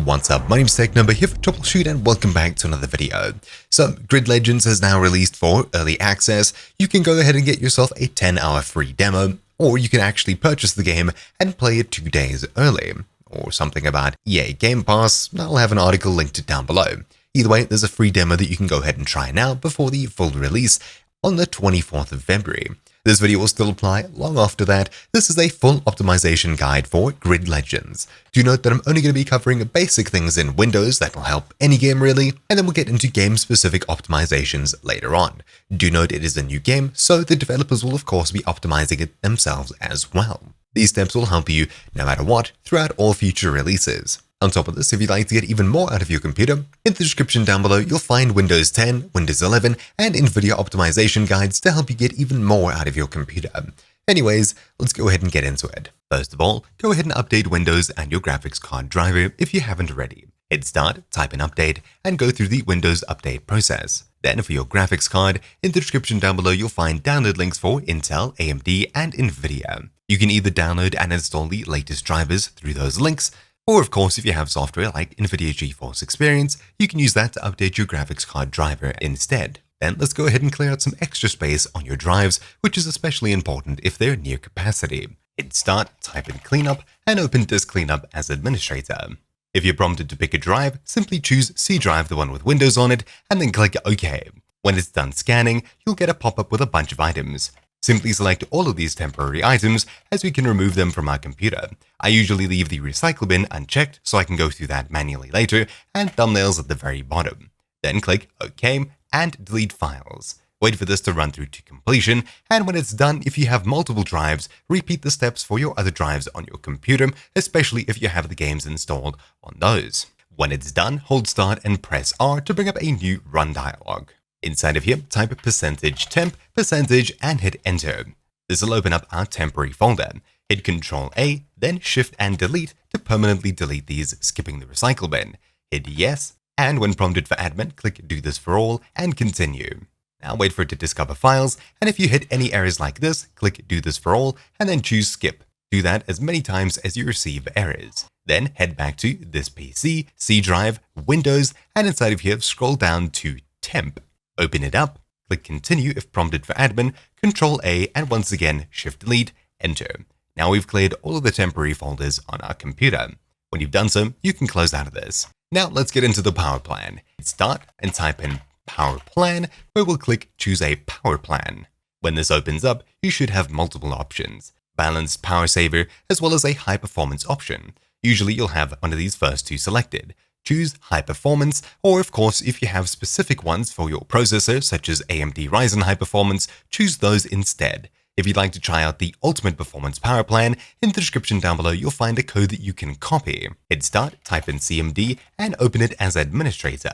What's up, my name's TechNumber here for Troubleshoot and welcome back to another video. So, Grid Legends has now released for early access. You can go ahead and get yourself a 10-hour free demo, or you can actually purchase the game and play it 2 days early, or something about EA Game Pass. I'll have an article linked down below. Either way, there's a free demo that you can go ahead and try now before the full release on the 24th of February. This video will still apply long after that. This is a full optimization guide for Grid Legends. Do note that I'm only going to be covering basic things in Windows that will help any game really, and then we'll get into game-specific optimizations later on. Do note it is a new game, so the developers will of course be optimizing it themselves as well. These steps will help you no matter what throughout all future releases. On top of this, if you'd like to get even more out of your computer, in the description down below you'll find Windows 10, Windows 11, and NVIDIA optimization guides to help you get even more out of your computer. Anyways, let's go ahead and get into it. First of all, go ahead and update Windows and your graphics card driver if you haven't already. Hit Start, type in Update, and go through the Windows update process. Then for your graphics card, in the description down below you'll find download links for Intel, AMD, and NVIDIA. You can either download and install the latest drivers through those links, or of course, if you have software like NVIDIA GeForce Experience, you can use that to update your graphics card driver instead. Then let's go ahead and clear out some extra space on your drives, which is especially important if they're near capacity. Hit Start, type in Cleanup, and open Disk Cleanup as administrator. If you're prompted to pick a drive, simply choose C drive, the one with Windows on it, and then click OK. When it's done scanning, you'll get a pop-up with a bunch of items. Simply select all of these temporary items as we can remove them from our computer. I usually leave the recycle bin unchecked so I can go through that manually later, and thumbnails at the very bottom. Then click OK and delete files. Wait for this to run through to completion, and when it's done, if you have multiple drives, repeat the steps for your other drives on your computer, especially if you have the games installed on those. When it's done, hold Start and press R to bring up a new Run dialog. Inside of here, type %temp, %, and hit Enter. This will open up our temporary folder. Hit Ctrl A, then Shift and Delete to permanently delete these, skipping the recycle bin. Hit Yes, and when prompted for admin, click Do This for All and Continue. Now wait for it to discover files, and if you hit any errors like this, click Do This for All and then choose Skip. Do that as many times as you receive errors. Then head back to This PC, C drive, Windows, and inside of here, scroll down to Temp. Open it up, click Continue if prompted for admin, Ctrl A, and once again Shift Delete, Enter. Now we've cleared all of the temporary folders on our computer. When you've done so, you can close out of this. Now let's get into the power plan. Hit Start and type in Power Plan, where we'll click Choose a Power Plan. When this opens up, you should have multiple options: Balanced, Power Saver, as well as a High Performance option. Usually you'll have one of these first two selected. Choose High Performance, or of course, if you have specific ones for your processor, such as AMD Ryzen High Performance, choose those instead. If you'd like to try out the Ultimate Performance Power Plan, in the description down below you'll find a code that you can copy. Hit Start, type in CMD, and open it as administrator.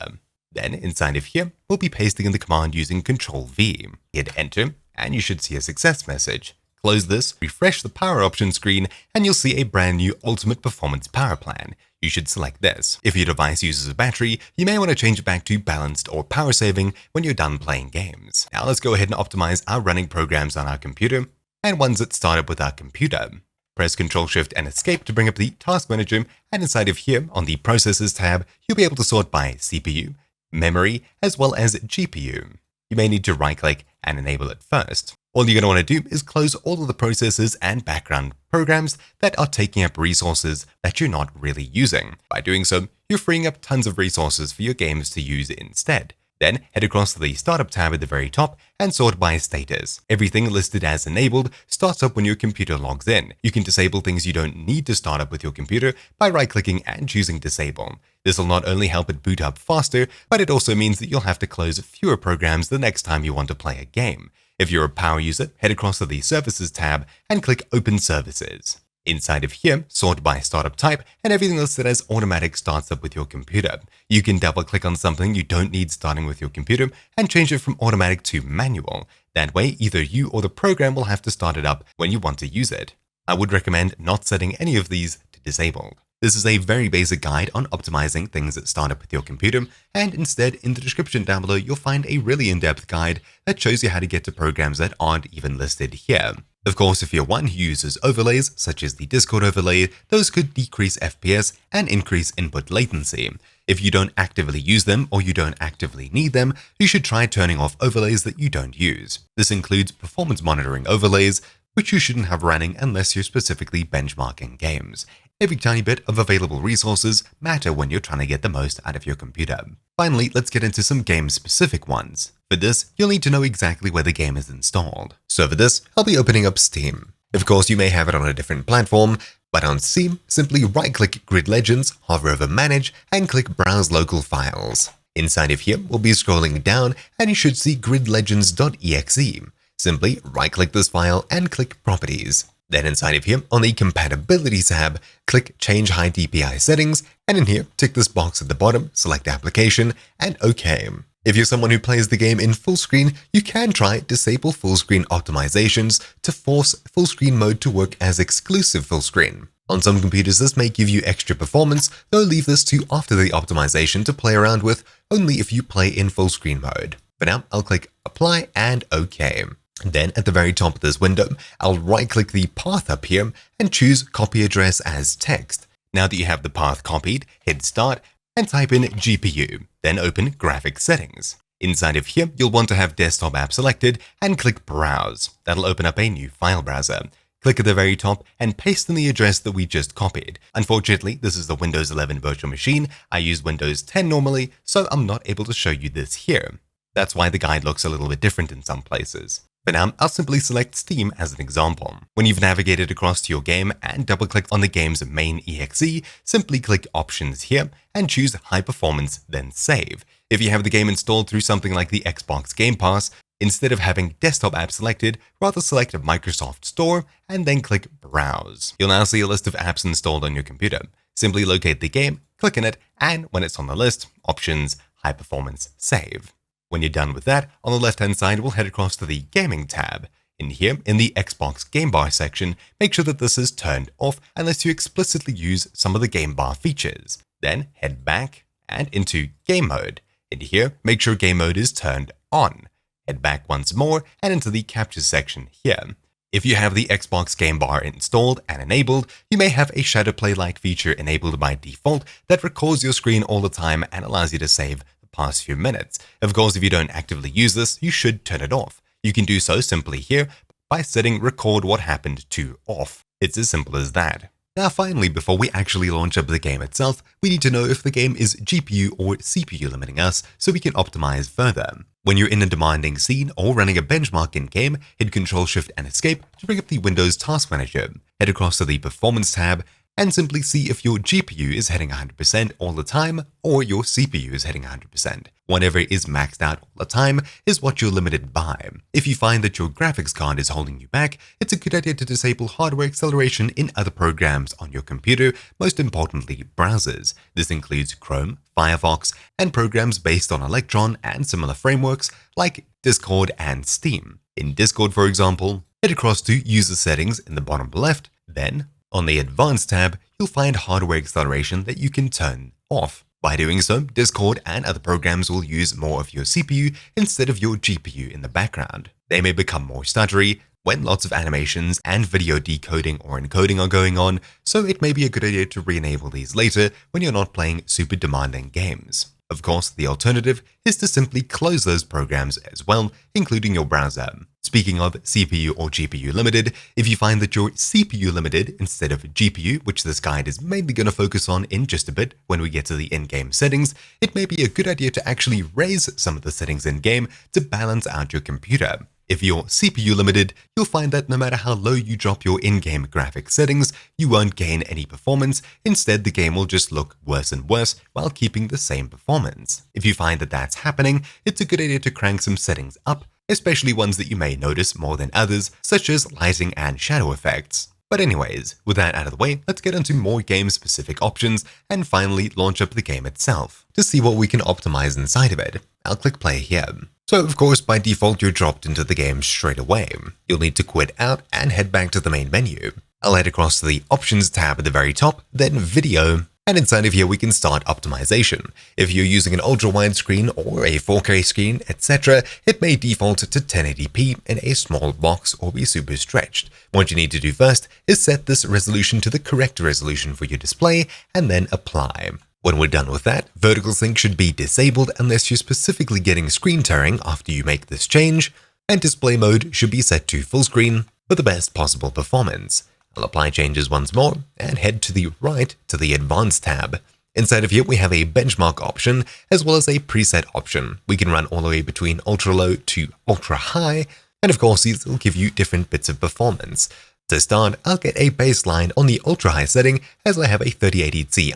Then, inside of here, we'll be pasting in the command using Ctrl V. Hit Enter, and you should see a success message. Close this, refresh the power option screen, and you'll see a brand new Ultimate Performance Power Plan. You should select this. If your device uses a battery, you may want to change it back to balanced or power saving when you're done playing games. Now let's go ahead and optimize our running programs on our computer and ones that start up with our computer. Press Ctrl Shift and Escape to bring up the Task Manager, and inside of here on the Processes tab, you'll be able to sort by CPU, memory, as well as GPU. You may need to right-click and enable it first. All you're going to want to do is close all of the processes and background programs that are taking up resources that you're not really using. By doing so, you're freeing up tons of resources for your games to use instead. Then head across to the Startup tab at the very top and sort by status. Everything listed as enabled starts up when your computer logs in. You can disable things you don't need to start up with your computer by right-clicking and choosing Disable. This will not only help it boot up faster, but it also means that you'll have to close fewer programs the next time you want to play a game. If you're a power user, head across to the Services tab and click Open Services. Inside of here, sort by startup type, and everything listed as automatic starts up with your computer. You can double-click on something you don't need starting with your computer and change it from automatic to manual. That way, either you or the program will have to start it up when you want to use it. I would recommend not setting any of these to disabled. This is a very basic guide on optimizing things that start up with your computer, and instead in the description down below you'll find a really in-depth guide that shows you how to get to programs that aren't even listed here. Of course, if you're one who uses overlays, such as the Discord overlay, those could decrease FPS and increase input latency. If you don't actively use them or you don't actively need them, you should try turning off overlays that you don't use. This includes performance monitoring overlays, which you shouldn't have running unless you're specifically benchmarking games. Every tiny bit of available resources matter when you're trying to get the most out of your computer. Finally, let's get into some game-specific ones. For this, you'll need to know exactly where the game is installed. So for this, I'll be opening up Steam. Of course, you may have it on a different platform, but on Steam, simply right-click Grid Legends, hover over Manage, and click Browse Local Files. Inside of here, we'll be scrolling down, and you should see gridlegends.exe. Simply right-click this file and click Properties. Then inside of here, on the Compatibility tab, click Change High DPI Settings, and in here, tick this box at the bottom, select Application, and OK. If you're someone who plays the game in full screen, you can try Disable Fullscreen Optimizations to force full screen mode to work as exclusive full screen. On some computers, this may give you extra performance, though leave this to after the optimization to play around with, only if you play in full screen mode. For now, I'll click Apply and OK. Then at the very top of this window, I'll right-click the path up here and choose Copy Address as Text. Now that you have the path copied, hit Start and type in GPU, then open Graphics Settings. Inside of here, you'll want to have Desktop app selected and click Browse. That'll open up a new file browser. Click at the very top and paste in the address that we just copied. Unfortunately, this is the Windows 11 virtual machine. I use Windows 10 normally, so I'm not able to show you this here. That's why the guide looks a little bit different in some places. For now, I'll simply select Steam as an example. When you've navigated across to your game and double-click on the game's main exe, simply click Options here and choose High Performance, then Save. If you have the game installed through something like the Xbox Game Pass, instead of having Desktop app selected, rather select Microsoft Store and then click Browse. You'll now see a list of apps installed on your computer. Simply locate the game, click on it, and when it's on the list, Options, High Performance, Save. When you're done with that, on the left-hand side, we'll head across to the Gaming tab. In here, in the Xbox Game Bar section, make sure that this is turned off unless you explicitly use some of the Game Bar features. Then head back and into Game Mode. In here, make sure Game Mode is turned on. Head back once more and into the Capture section here. If you have the Xbox Game Bar installed and enabled, you may have a Shadow Play-like feature enabled by default that records your screen all the time and allows you to save past few minutes. Of course, if you don't actively use this, you should turn it off. You can do so simply here by setting Record What Happened to off. It's as simple as that. Now finally, before we actually launch up the game itself, we need to know if the game is GPU or CPU limiting us so we can optimize further. When you're in a demanding scene or running a benchmark in-game, hit Ctrl Shift and Escape to bring up the Windows Task Manager. Head across to the Performance tab and simply see if your GPU is hitting 100% all the time or your CPU is hitting 100%. Whatever is maxed out all the time is what you're limited by. If you find that your graphics card is holding you back, it's a good idea to disable hardware acceleration in other programs on your computer, most importantly browsers. This includes Chrome, Firefox, and programs based on Electron and similar frameworks like Discord and Steam. In Discord, for example, head across to User Settings in the bottom left, then on the Advanced tab, you'll find hardware acceleration that you can turn off. By doing so, Discord and other programs will use more of your CPU instead of your GPU in the background. They may become more stuttery when lots of animations and video decoding or encoding are going on, so it may be a good idea to re-enable these later when you're not playing super demanding games. Of course, the alternative is to simply close those programs as well, including your browser. Speaking of CPU or GPU limited, if you find that you're CPU limited instead of GPU, which this guide is mainly going to focus on in just a bit when we get to the in-game settings, it may be a good idea to actually raise some of the settings in-game to balance out your computer. If you're CPU limited, you'll find that no matter how low you drop your in-game graphics settings, you won't gain any performance. Instead, the game will just look worse and worse while keeping the same performance. If you find that that's happening, it's a good idea to crank some settings up, especially ones that you may notice more than others, such as lighting and shadow effects. But anyways, with that out of the way, let's get into more game-specific options and finally launch up the game itself. To see what we can optimize inside of it, I'll click play here. So of course, by default, you're dropped into the game straight away. You'll need to quit out and head back to the main menu. I'll head across to the Options tab at the very top, then Video, and inside of here we can start optimization. If you're using an ultra-wide screen or a 4K screen, etc., it may default to 1080p in a small box or be super stretched. What you need to do first is set this resolution to the correct resolution for your display and then apply. When we're done with that, vertical sync should be disabled unless you're specifically getting screen tearing after you make this change, and display mode should be set to full screen for the best possible performance. I'll apply changes once more and head to the right to the Advanced tab. Inside of here, we have a benchmark option as well as a preset option. We can run all the way between ultra low to ultra high, and of course, these will give you different bits of performance. To start, I'll get a baseline on the ultra high setting as I have a 3080 Ti.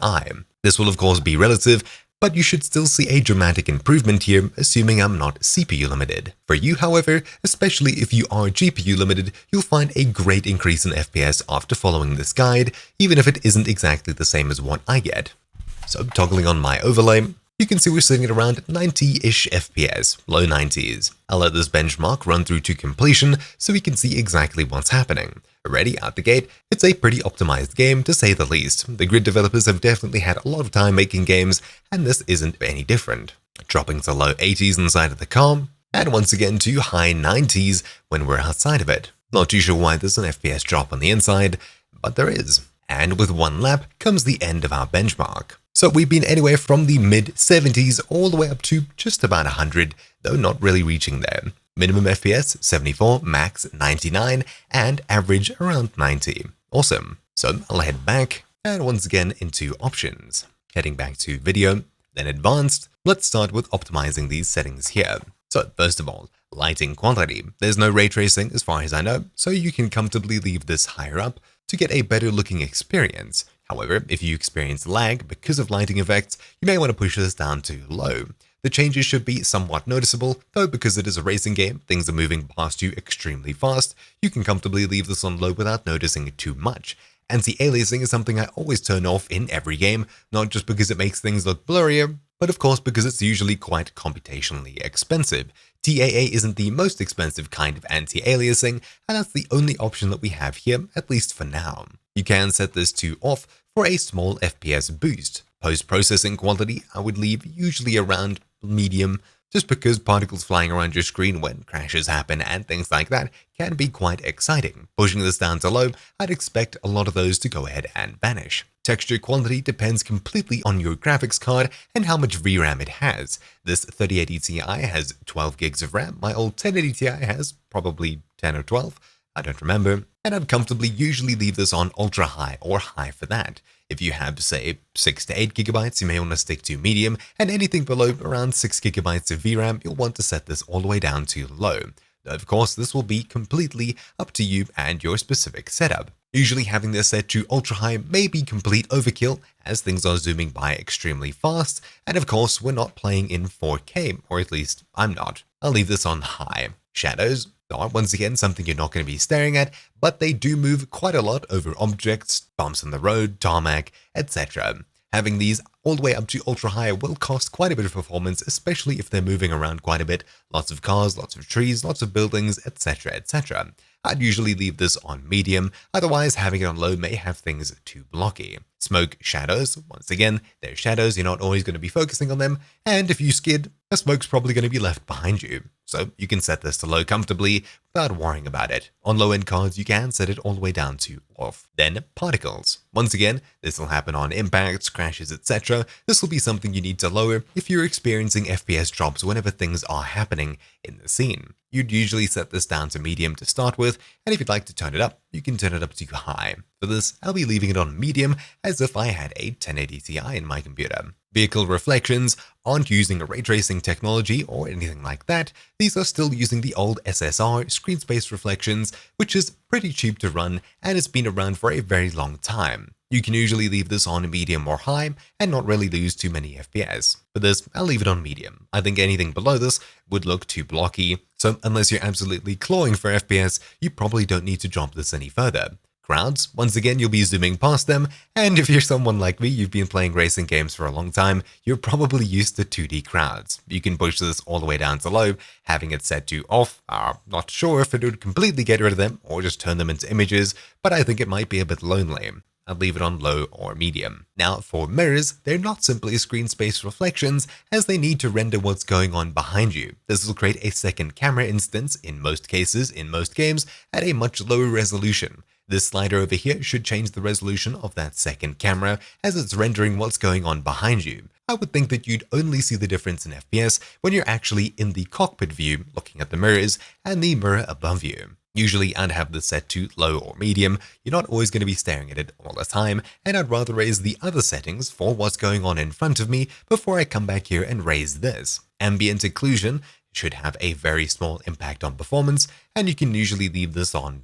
This will of course be relative, but you should still see a dramatic improvement here, assuming I'm not CPU limited. For you, however, especially if you are GPU limited, you'll find a great increase in FPS after following this guide, even if it isn't exactly the same as what I get. So toggling on my overlay, you can see we're sitting at around 90-ish FPS, low 90s. I'll let this benchmark run through to completion so we can see exactly what's happening. Already out the gate, it's a pretty optimized game to say the least. The Grid developers have definitely had a lot of time making games, and this isn't any different. Dropping to low 80s inside of the car, and once again to high 90s when we're outside of it. Not too sure why there's an FPS drop on the inside, but there is. And with one lap comes the end of our benchmark. So we've been anywhere from the mid-70s all the way up to just about 100, though not really reaching there. Minimum FPS 74, max 99, and average around 90. Awesome. So I'll head back and once again into options. Heading back to video, then advanced. Let's start with optimizing these settings here. So first of all, lighting quality. There's no ray tracing as far as I know, so you can comfortably leave this higher up to get a better looking experience. However, if you experience lag because of lighting effects, you may want to push this down to low. The changes should be somewhat noticeable, though because it is a racing game, things are moving past you extremely fast, you can comfortably leave this on low without noticing it too much. Anti-aliasing is something I always turn off in every game, not just because it makes things look blurrier, but of course because it's usually quite computationally expensive. TAA isn't the most expensive kind of anti-aliasing, and that's the only option that we have here, at least for now. You can set this to off for a small FPS boost. Post-processing quality I would leave usually around medium, just because particles flying around your screen when crashes happen and things like that can be quite exciting. Pushing this down to low, I'd expect a lot of those to go ahead and vanish. Texture quality depends completely on your graphics card and how much VRAM it has. This 3080 Ti has 12 gigs of RAM, my old 1080 Ti has probably 10 or 12, I don't remember, and I'd comfortably usually leave this on ultra high or high for that. If you have, say, 6 to 8 gigabytes, you may want to stick to medium, and anything below around 6 gigabytes of VRAM, you'll want to set this all the way down to low. Of course, this will be completely up to you and your specific setup. Usually having this set to ultra high may be complete overkill as things are zooming by extremely fast, and of course, we're not playing in 4K, or at least I'm not. I'll leave this on high. Shadows are once again something you're not going to be staring at, but they do move quite a lot over objects, bumps in the road, tarmac, etc. Having these all the way up to ultra high will cost quite a bit of performance, especially if they're moving around quite a bit. Lots of cars, lots of trees, lots of buildings, etc, etc. I'd usually leave this on medium, otherwise having it on low may have things too blocky. Smoke shadows, once again, they're shadows, you're not always going to be focusing on them, and if you skid, the smoke's probably going to be left behind you. So you can set this to low comfortably without worrying about it. On low-end cards, you can set it all the way down to off. Then particles. Once again, this will happen on impacts, crashes, etc. This will be something you need to lower if you're experiencing FPS drops whenever things are happening in the scene. You'd usually set this down to medium to start with, and if you'd like to turn it up, you can turn it up to high. For this, I'll be leaving it on medium as if I had a 1080 Ti in my computer. Vehicle reflections aren't using a ray tracing technology or anything like that. These are still using the old SSR screen space reflections, which is pretty cheap to run and has been around for a very long time. You can usually leave this on medium or high and not really lose too many FPS. For this, I'll leave it on medium. I think anything below this would look too blocky, so unless you're absolutely clawing for FPS, you probably don't need to drop this any further. Crowds, once again, you'll be zooming past them, and if you're someone like me, you've been playing racing games for a long time, you're probably used to 2D crowds. You can push this all the way down to low, having it set to off. Not sure if it would completely get rid of them or just turn them into images, but I think it might be a bit lonely. I'd leave it on low or medium. Now for mirrors, they're not simply screen space reflections, as they need to render what's going on behind you. This will create a second camera instance in most cases, in most games, at a much lower resolution. This slider over here should change the resolution of that second camera as it's rendering what's going on behind you. I would think that you'd only see the difference in FPS when you're actually in the cockpit view looking at the mirrors and the mirror above you. Usually I'd have this set to low or medium. You're not always going to be staring at it all the time, and I'd rather raise the other settings for what's going on in front of me before I come back here and raise this. Ambient occlusion should have a very small impact on performance, and you can usually leave this on.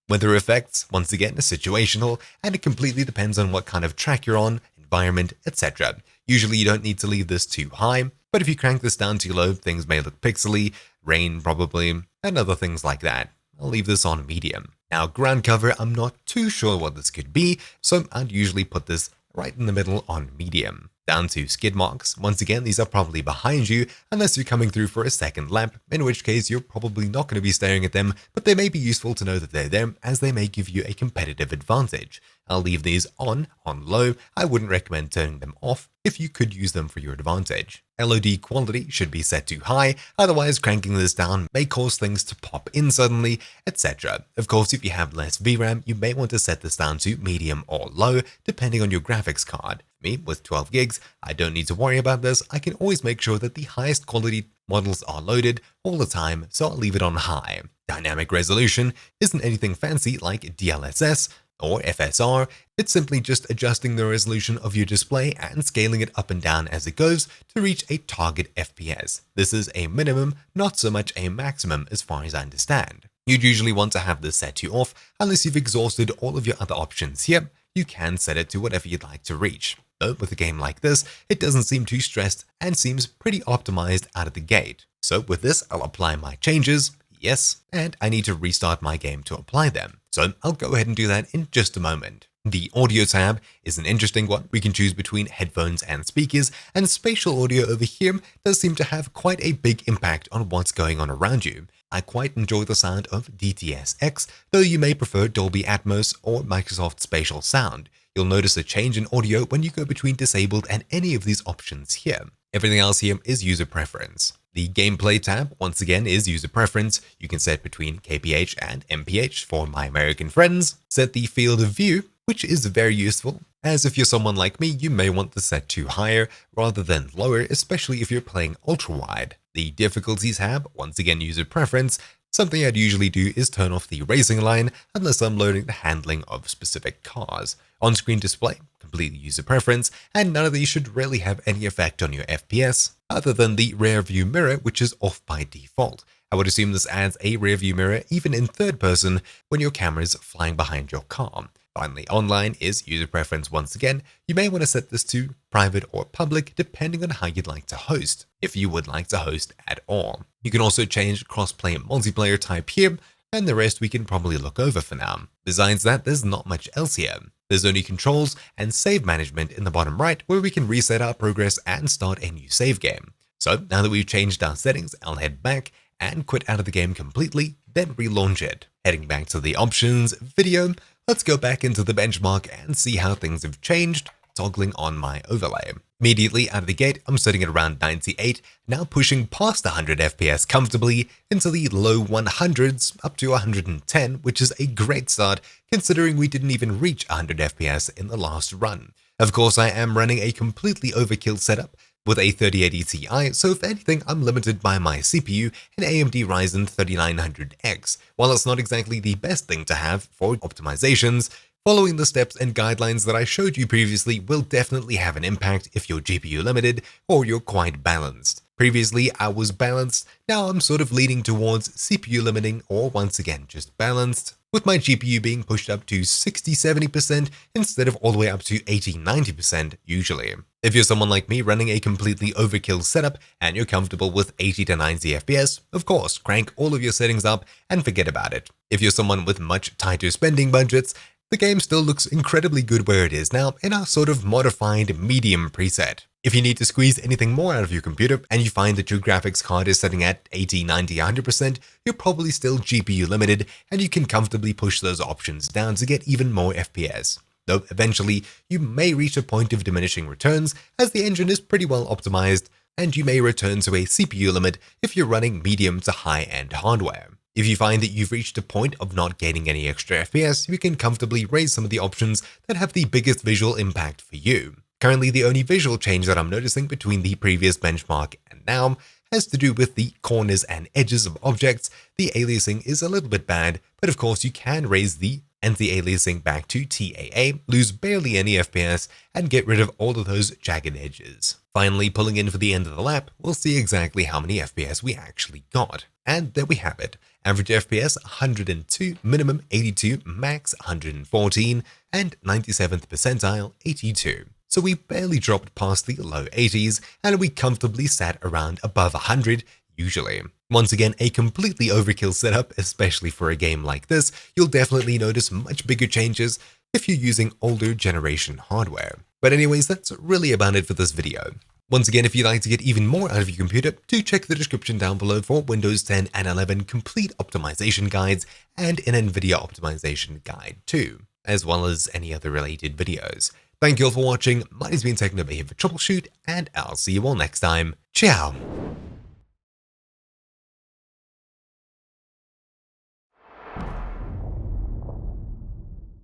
Weather effects, once again, are situational, and it completely depends on what kind of track you're on, environment, etc. Usually you don't need to leave this too high, but if you crank this down too low, things may look pixely, rain probably, and other things like that. I'll leave this on medium. Now ground cover, I'm not too sure what this could be, so I'd usually put this right in the middle on medium. Down to skid marks, once again these are probably behind you unless you're coming through for a second lap, in which case you're probably not going to be staring at them, but they may be useful to know that they're there as they may give you a competitive advantage. I'll leave these on low. I wouldn't recommend turning them off if you could use them for your advantage. LOD quality should be set to high, otherwise cranking this down may cause things to pop in suddenly, etc. Of course, if you have less VRAM, you may want to set this down to medium or low, depending on your graphics card. Me, with 12 gigs, I don't need to worry about this. I can always make sure that the highest quality models are loaded all the time, so I'll leave it on high. Dynamic resolution isn't anything fancy like DLSS or FSR, it's simply just adjusting the resolution of your display and scaling it up and down as it goes to reach a target FPS. This is a minimum, not so much a maximum as far as I understand. You'd usually want to have this set to off unless you've exhausted all of your other options here. You can set it to whatever you'd like to reach. But with a game like this, it doesn't seem too stressed and seems pretty optimized out of the gate. So with this, I'll apply my changes. Yes, and I need to restart my game to apply them. So I'll go ahead and do that in just a moment. The audio tab is an interesting one. We can choose between headphones and speakers, and spatial audio over here does seem to have quite a big impact on what's going on around you. I quite enjoy the sound of DTS-X, though you may prefer Dolby Atmos or Microsoft Spatial Sound. You'll notice a change in audio when you go between disabled and any of these options here. Everything else here is user preference. The gameplay tab, once again, is user preference. You can set between KPH and MPH for my American friends. Set the field of view, which is very useful, as if you're someone like me, you may want to set to higher rather than lower, especially if you're playing ultra-wide. The difficulties tab, once again, user preference. Something I'd usually do is turn off the racing line unless I'm loading the handling of specific cars. On-screen display, completely user preference, and none of these should really have any effect on your FPS, other than the rear view mirror, which is off by default. I would assume this adds a rear view mirror even in third person when your camera's flying behind your car. Finally, online is user preference once again. You may want to set this to private or public depending on how you'd like to host, if you would like to host at all. You can also change crossplay multiplayer type here, and the rest we can probably look over for now. Besides that, there's not much else here. There's only controls and save management in the bottom right where we can reset our progress and start a new save game. So now that we've changed our settings, I'll head back and quit out of the game completely, then relaunch it. Heading back to the options video, let's go back into the benchmark and see how things have changed, toggling on my overlay. Immediately out of the gate, I'm sitting at around 98, now pushing past 100 FPS comfortably into the low 100s up to 110, which is a great start considering we didn't even reach 100 FPS in the last run. Of course, I am running a completely overkill setup with a 3080 Ti, so if anything, I'm limited by my CPU, an AMD Ryzen 3900X. While it's not exactly the best thing to have for optimizations, following the steps and guidelines that I showed you previously will definitely have an impact if you're GPU limited or you're quite balanced. Previously, I was balanced, now I'm sort of leaning towards CPU limiting or once again just balanced, with my GPU being pushed up to 60-70% instead of all the way up to 80-90% usually. If you're someone like me running a completely overkill setup and you're comfortable with 80 to 90 FPS, of course, crank all of your settings up and forget about it. If you're someone with much tighter spending budgets, the game still looks incredibly good where it is now in our sort of modified medium preset. If you need to squeeze anything more out of your computer and you find that your graphics card is setting at 80, 90, 100%, you're probably still GPU limited and you can comfortably push those options down to get even more FPS. though eventually you may reach a point of diminishing returns as the engine is pretty well optimized, and you may return to a CPU limit if you're running medium to high-end hardware. If you find that you've reached a point of not gaining any extra FPS, you can comfortably raise some of the options that have the biggest visual impact for you. Currently, the only visual change that I'm noticing between the previous benchmark and now has to do with the corners and edges of objects. The aliasing is a little bit bad, but of course you can raise the anti-aliasing back to TAA, lose barely any FPS, and get rid of all of those jagged edges. Finally, pulling in for the end of the lap, we'll see exactly how many FPS we actually got. And there we have it. Average FPS 102, minimum 82, max 114, and 97th percentile 82. So we barely dropped past the low 80s, and we comfortably sat around above 100 usually. Once again, a completely overkill setup, especially for a game like this. You'll definitely notice much bigger changes if you're using older generation hardware. But anyways, that's really about it for this video. Once again, if you'd like to get even more out of your computer, do check the description down below for Windows 10 and 11 complete optimization guides and an NVIDIA optimization guide too, as well as any other related videos. Thank you all for watching. My name's been TechNobe here for Troubleshoot, and I'll see you all next time. Ciao!